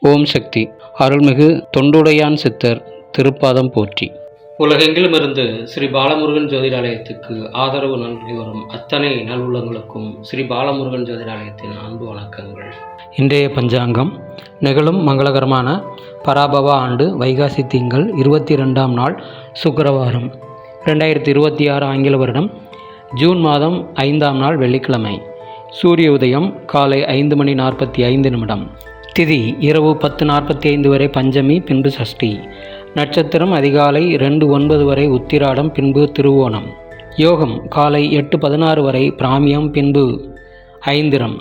ஓம் சக்தி. அருள்மிகு தொண்டுடையான் சித்தர் திருப்பாதம் போற்றி. உலகெங்கிலுமிருந்து ஸ்ரீ பாலமுருகன் ஜோதிடாலயத்துக்கு ஆதரவு நல்கி வரும் அத்தனை நல்வுள்ளங்களுக்கும் ஸ்ரீ பாலமுருகன் ஜோதிடாலயத்தின் அன்பு வணக்கங்கள். இன்றைய பஞ்சாங்கம் நிகழும் மங்களகரமான பராபவ ஆண்டு வைகாசி திங்கள் 22ஆம் நாள் சுக்கிரவாரம் 2026 ஆங்கில வருடம் ஜூன் மாதம் 5ஆம் நாள் வெள்ளிக்கிழமை. சூரிய உதயம் காலை 5:45 திதி இரவு 10:45 வரை பஞ்சமி, பின்பு சஷ்டி. நட்சத்திரம் அதிகாலை 2:09 வரை உத்திராடம், பின்பு திருவோணம். யோகம் காலை 8:16 வரை பிராமியம், பின்பு ஐந்திரம்.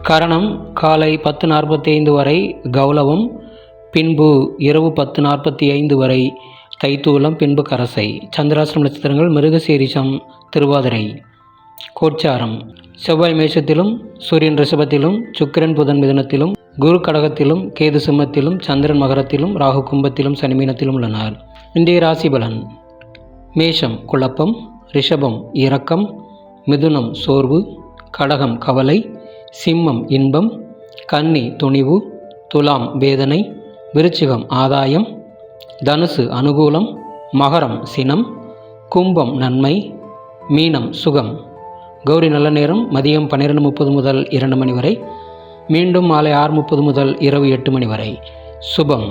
கரணம் காலை 10:45 வரை கௌலவம், பின்பு இரவு 10:45 வரை தைத்தூலம், பின்பு கரசை. சந்திராசிரம நட்சத்திரங்கள் மிருகசீரிஷம், திருவாதிரை. கோச்சாரம் செவ்வாய் மேஷத்திலும், சூரியன் ரிஷபத்திலும், சுக்கிரன் புதன் மிதுனத்திலும், குரு கடகத்திலும், கேது சிம்மத்திலும், சந்திரன் மகரத்திலும், ராகு கும்பத்திலும், சனி மீனத்திலும் உள்ளனர். இன்றைய ராசி பலன்: மேஷம் குழப்பம், ரிஷபம் இரக்கம், மிதுனம் சோர்வு, கடகம் கவலை, சிம்மம் இன்பம், கன்னி துணிவு, துலாம் வேதனை, விருச்சிகம் ஆதாயம், தனுசு அனுகூலம், மகரம் சினம், கும்பம் நன்மை, மீனம் சுகம். கௌரி நல்ல நேரம் மதியம் 12:30 முதல் 2 மணி வரை, மீண்டும் மாலை 6:30 முதல் இரவு 8 மணி வரை. சுபம்.